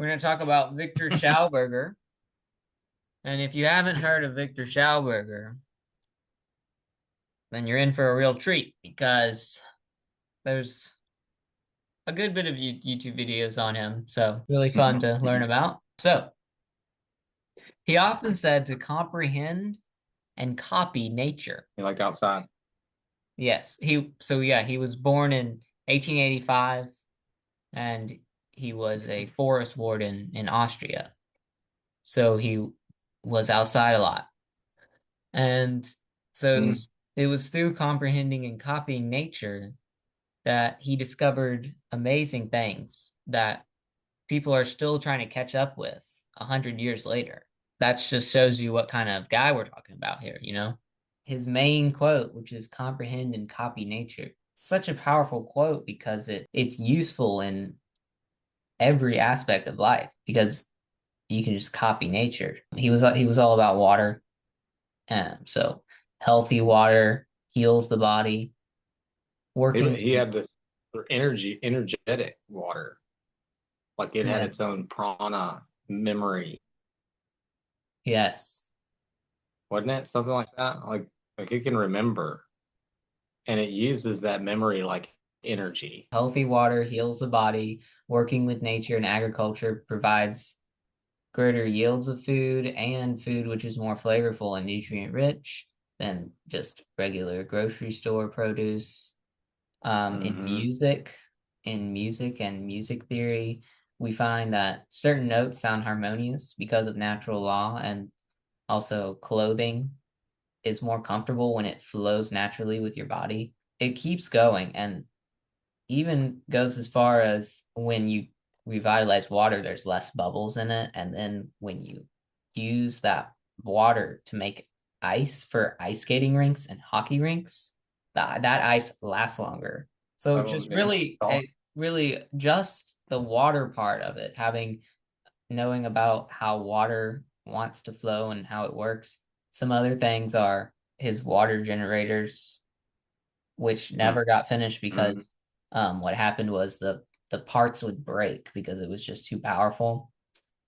We're going to talk about Viktor Schauberger. And if you haven't heard of Viktor Schauberger, then you're in for a real treat because there's a good bit of YouTube videos on him. So, really fun to learn about. So, he often said to comprehend and copy nature. You like outside. Yes, he was born in 1885 and he was a forest warden in Austria. So he was outside a lot. And so Mm. it was through comprehending and copying nature that he discovered amazing things that people are still trying to catch up with 100 years later. That just shows you what kind of guy we're talking about here, you know? His main quote, which is comprehend and copy nature. Such a powerful quote because it's useful in every aspect of life because you can just copy nature. He was all about water. And so healthy water heals the body. He, Working, he had this energetic water. Like it had yeah, its own prana memory, yes. wasn't it? Something like that. Like it can remember, and it uses that memory like energy. Healthy water heals the body. Working with nature and agriculture provides greater yields of food and food which is more flavorful and nutrient rich than just regular grocery store produce. Um, in Hmm. music, in music and music theory, we find that certain notes sound harmonious because of natural law, and also clothing is more comfortable when it flows naturally with your body. It keeps going and even goes as far as when you revitalize water, there's less bubbles in it. And then when you use that water to make ice for ice skating rinks and hockey rinks, that ice lasts longer. So Oh just yeah. really just the water part of it, having knowing about how water wants to flow and how it works. Some other things are his water generators, which never got finished Mm-hmm. because what happened was the parts would break because it was just too powerful.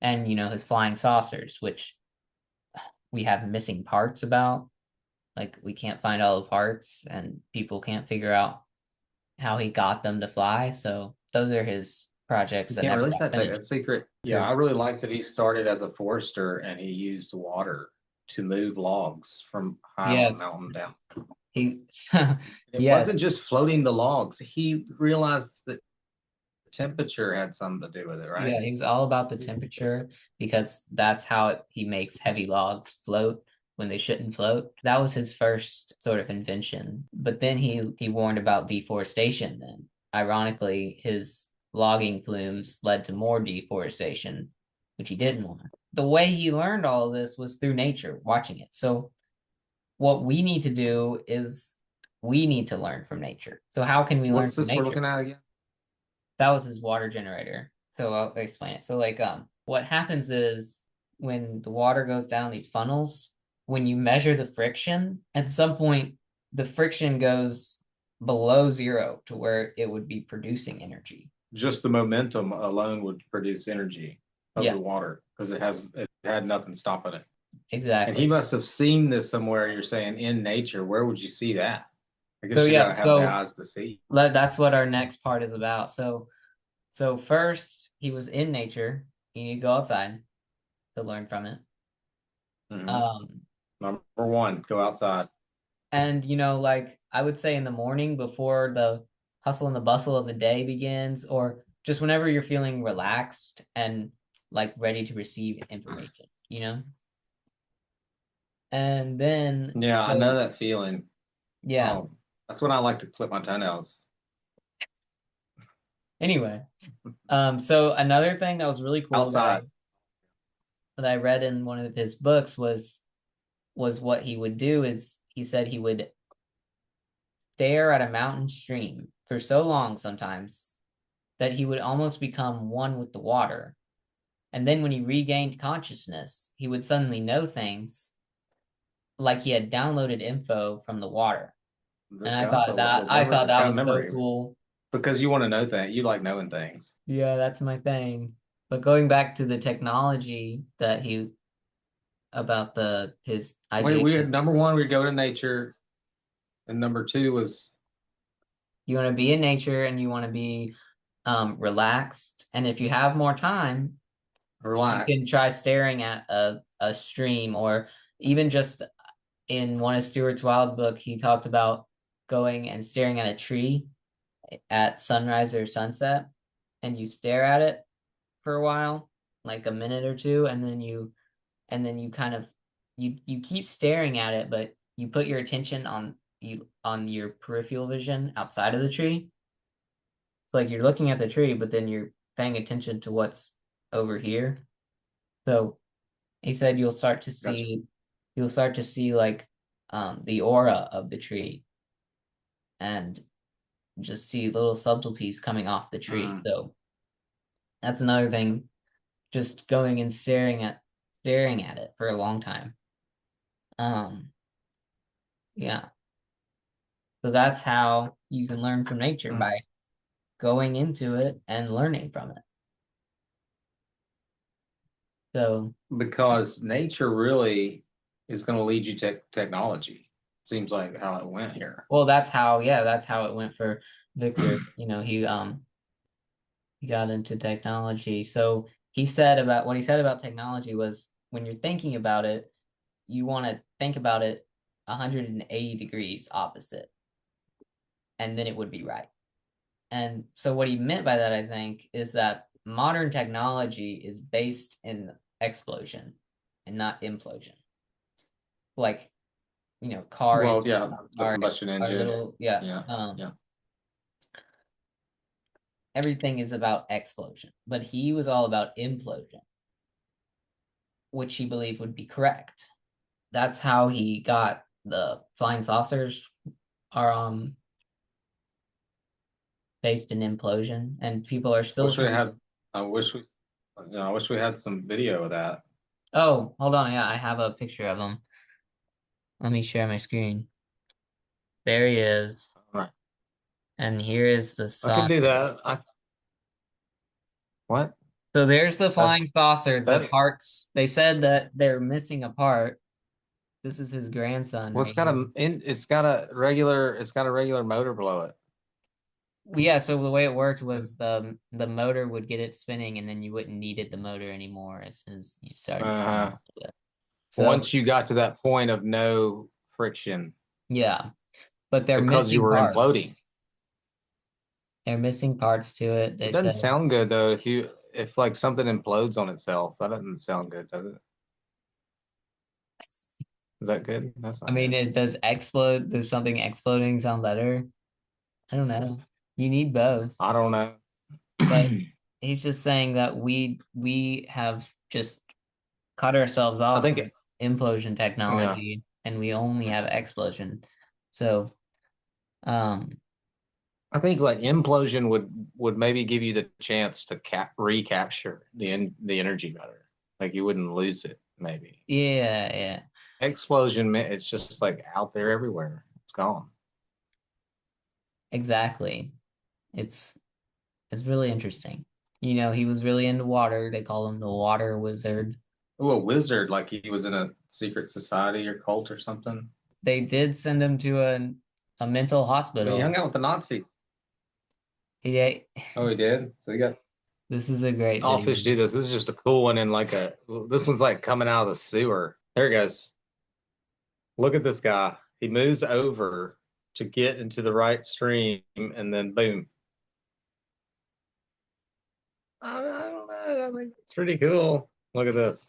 And his flying saucers, which we have missing parts about, like we can't find all the parts, and people can't figure out how he got them to fly. So those are his projects You that can't never release got that tech. finished. That's secret. Yeah, I His really like that he started as a forester and he used water to move logs from high on a yes, mountain down. he It yes, wasn't just floating the logs. He realized that temperature had something to do with it, right? yeah, he was all about the temperature because that's how he makes heavy logs float when they shouldn't float. That was his first sort of invention. But then he warned about deforestation then. Ironically, his logging flumes led to more deforestation, which he didn't want. The way he learned all of this was through nature, watching it. So what we need to do is we need to learn from nature. So how can we learn What's from this we're nature? looking at again? That was his water generator. So I'll explain it. So like what happens is when the water goes down these funnels, when you measure the friction, at some point the friction goes below zero to where it would be producing energy. Just the momentum alone would produce energy of Yeah, the water because it had nothing stopping it. And he exactly. must have seen this somewhere. You're saying in nature. Where would you see that? I So guess you got yeah, to have the so eyes to see. that's what our next part is about. So first he was in nature. You need to go outside to learn from it. Hmm. Um, Number one, go outside. And like I would say in the morning before the hustle and the bustle of the day begins, or just whenever you're feeling relaxed and like ready to receive information. And then Yeah, I know so that feeling. yeah. Oh, that's when I like to clip my toenails. Anyway, so another thing that was really cool that Outside. I read in one of his books was what he would do is he said he would stare at a mountain stream for so long sometimes that he would almost become one with the water. And then when he regained consciousness, he would suddenly know things like he had downloaded info from the water. And This I guy, thought the that I memory, thought it's that got was so memory cool. because you want to know that. You like knowing things. Yeah, that's my thing. But going back to the technology that he about the his Wait, idea, we had number one, we'd go to nature, and number two was you want to be in nature and you want to be relaxed. And if you have more time, you relax. can try staring at a stream, or even just in one of Stuart's Wild book, he talked about going and staring at a tree at sunrise or sunset, and you stare at it for a while, like a minute or two, and then you kind of you keep staring at it, but you put your attention on your peripheral vision outside of the tree. It's like you're looking at the tree, but then you're paying attention to what's over here. So he said Gotcha. you'll start to see like the aura of the tree and just see little subtleties coming off the tree. Mm. So that's another thing, just going and staring at it for a long time. Um, yeah. So that's how you can learn from nature, Mm. by going into it and learning from it. So, Because nature really is going to lead you to technology. Seems like how it went here. well, that's how it went for Victor. You know, he got into technology. So he said about what he said about technology was, when you're thinking about it, you want to think about it 180 degrees opposite, and then it would be right. And so what he meant by that, I think, is that modern technology is based in explosion and not implosion. Like, car Well, engines yeah, the are combustion are engine. little, yeah. Yeah, yeah. Everything is about explosion, but he was all about implosion, which he believed would be correct. That's how he got the flying saucers are based in implosion, and people are still Wish we trying to. had. I wish we. I wish we had some video of that. Oh, hold on, yeah, I have a picture of him. Let me share my screen. There he is, All right, and here is the I could do saucer. that. What? So there's the That's flying saucer. The that. parts, they said that they're missing a part. This is his grandson Well, right here. it's got a regular motor below it. Well, yeah, so the way it worked was the motor would get it spinning, and then you wouldn't needed the motor anymore as soon as you started spinning Uh, it. So once you got to that point of no friction yeah, but they're because you missing were imploding. parts. They're missing parts to it. It They doesn't said, sound good though if like something implodes on itself. That doesn't sound good, does it? Is that good? That's I not mean, good. it does explode. Does something exploding sound better? I don't know. You need both. I don't know. But he's just saying that we have just cut ourselves I off think from implosion yeah. technology, and we only have explosion. So, um, I think like implosion would maybe give you the chance to recapture the energy better. Like you wouldn't lose it maybe. yeah, yeah, Explosion, it's just like out there everywhere. It's gone. exactly. It's it's really interesting. You know, he was really into water. They call him the water wizard. Oh, a wizard, like he was in a secret society or cult or something. They did send him to a mental I mean, he hung hospital. out with the Nazis. He Oh, he did. So you got This is a great all video. fish do this. This is just a cool one, and this one's like coming out of the sewer. There he goes. Look at this guy. He moves over to get into the right stream, and then boom. I don't know. I think it's pretty cool. Look at this.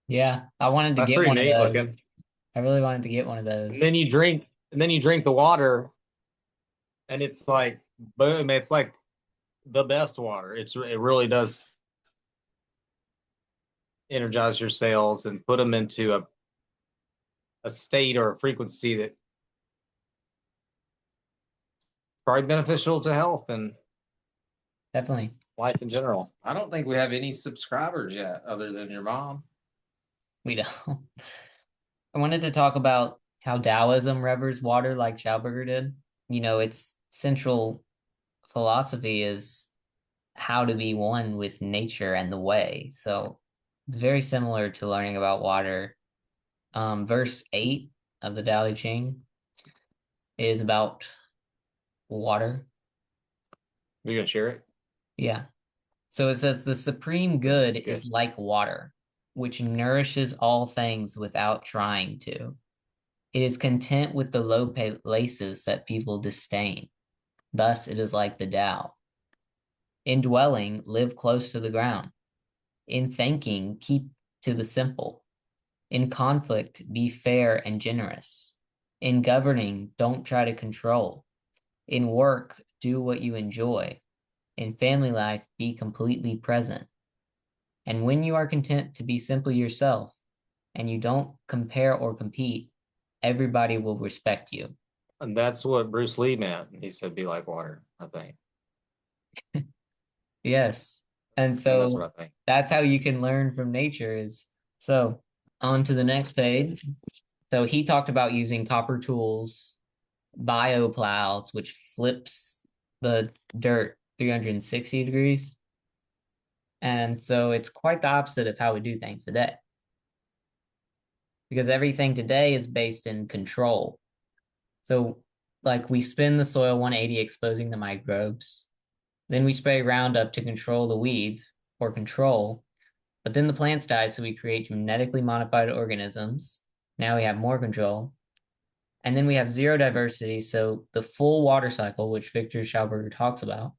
Yeah, I wanted to That's get pretty one of neat those. looking. I really wanted to get one of And those. then you drink the water, and it's like boom. It's like the best water. It really does energize your cells and put them into a state or a frequency that probably beneficial to health. And Definitely. life in general. I don't think we have any subscribers yet, other than your mom. We don't. I wanted to talk about how Taoism reveres water like Schauberger did. Its central philosophy is how to be one with nature and the way. So it's very similar to learning about water. Verse 8 of the Tao Te Ching is about water. Are you gonna share it? Yeah. So it says the supreme good Good. is like water, which nourishes all things without trying to. It is content with the low places that people disdain. Thus, it is like the Tao. In dwelling, live close to the ground. In thinking, keep to the simple. In conflict, be fair and generous. In governing, don't try to control. In work, do what you enjoy. In family life, be completely present. And when you are content to be simply yourself and you don't compare or compete, everybody will respect you. And that's what Bruce Lee meant. He said, "Be like water." I think. Yes. And I mean, that's what so I think. that's how you can learn from nature is so on to the next page. So he talked about using copper tools, bioplows, which flips the dirt 360 degrees. And so it's quite the opposite of how we do things today. Because everything today is based in control. So like we spin the soil 180, exposing the microbes. Then we spray Roundup to control the weeds or control. But then the plants die, so we create genetically modified organisms. Now we have more control. And then we have zero diversity, so the full water cycle, which Viktor Schauberger talks about.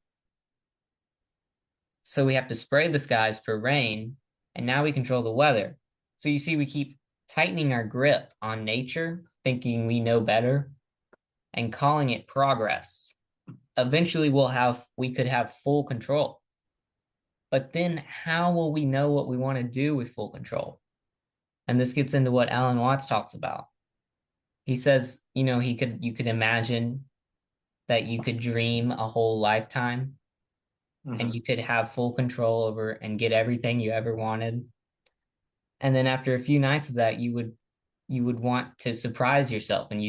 So we have to spray the skies for rain, and now we control the weather. So you see, we keep tightening our grip on nature, thinking we know better, and calling it progress. Eventually, we could have full control. But then how will we know what we want to do with full control? And this gets into what Alan Watts talks about. He says, you could imagine that you could dream a whole lifetime and Hmm. you could have full control over and get everything you ever wanted. And then after a few nights of that, you would want to surprise yourself and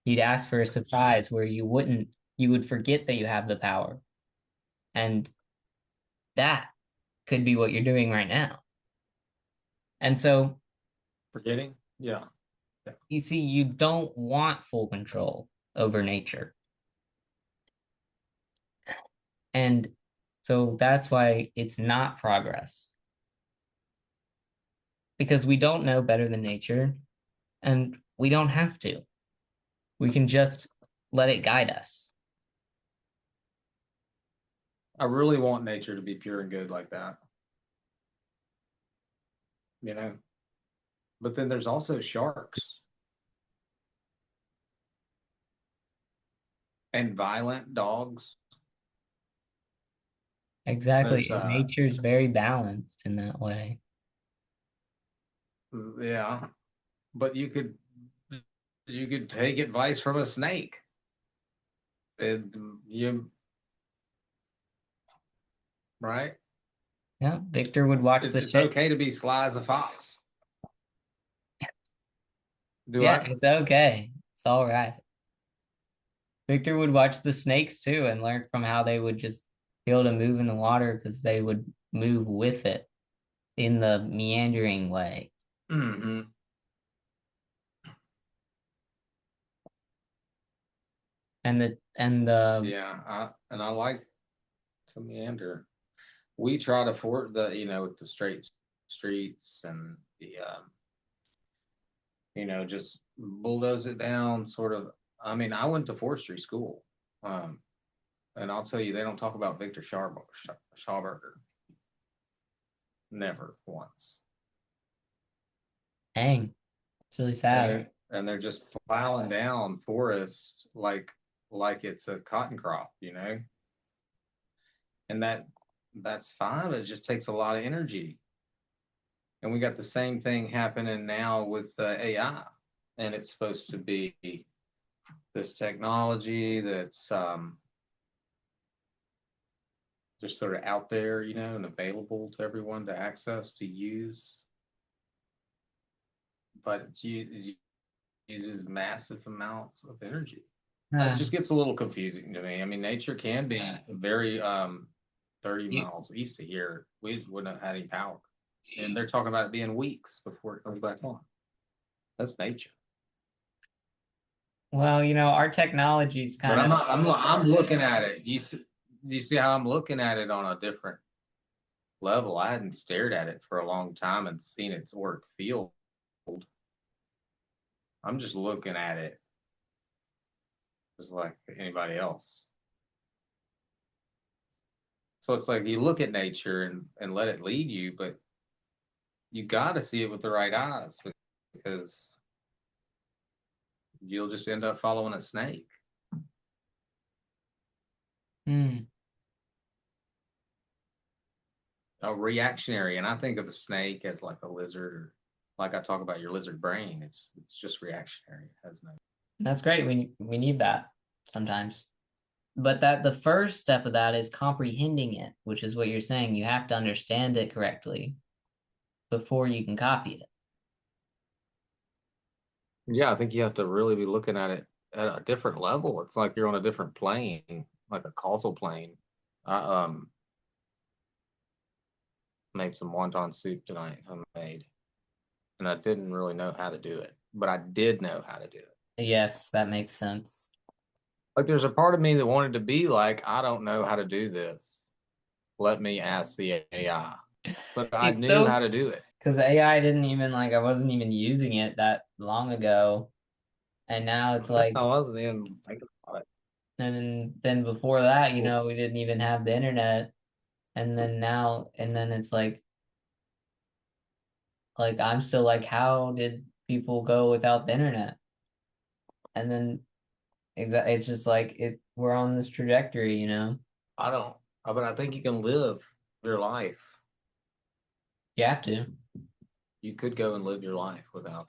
you'd ask for a surprise where you would forget that you have the power. And that could be what you're doing right now. And so Forgetting? Yeah. Yeah. you see, you don't want full control over nature. And so that's why it's not progress because we don't know better than nature and we don't have to. We can just let it guide us. I really want nature to be pure and good like that, you know. But then there's also sharks and violent dogs. There's Exactly. Nature's very balanced in that way. yeah, but you could take advice from a snake. It, you right? Yeah, Victor would watch the It's shit. okay to be sly as a fox. Do Yeah, I? it's okay. It's all right. Victor would watch the snakes too and learn from how they would just be able to move in the water because they would move with it in the meandering way. Hmm. And the Yeah, and I like to meander. We try to fort the with the straight streets and the just bulldoze it down. Sort of. I mean, I went to forestry school, um, and I'll tell you, they don't talk about Victor Schauberger. Never once. dang, it's really And sad. they're just plowing down forests like it's a cotton crop, and that's fine. But it just takes a lot of energy. And we got the same thing happening now with AI, and it's supposed to be this technology that's just sort of out there, and available to everyone to access to use, but it uses massive amounts of energy. It Uh, just gets a little confusing to me. I mean, nature can be very 30 you, miles east of here. We wouldn't have had any power. And they're talking about it being weeks before it comes back on. That's nature. well, our technology's But kind of I'm looking at it. You see how I'm looking at it on a different level. I hadn't stared at it for a long time and seen its work field. I'm just looking at it just like anybody else. So it's like you look at nature and let it lead you, but you got to see it with the right eyes because you'll just end up following a snake. hmm. A reactionary, and I think of a snake as like a lizard, or like I talk about your lizard brain. It's just reactionary. It has no. That's great. We need that sometimes. But that the first step of that is comprehending it, which is what you're saying. You have to understand it correctly before you can copy it. Yeah, I think you have to really be looking at it at a different level. It's like you're on a different plane, like a causal plane. I made some wonton soup tonight, homemade, and I didn't really know how to do it, but I did know how to do it. Yes, that makes sense. Like there's a part of me that wanted to be like, I don't know how to do this. Let me ask the AI. But I It's knew how so to do it. because AI didn't even I wasn't even using it that long ago. And now it's No, like I wasn't even thinking about it. and then before that, Cool. we didn't even have the internet. And then now and then it's like I'm still like, how did people go without the internet? And then it's just like we're on this trajectory. I don't, but I think you can live your life. You have to. You could go and live your life without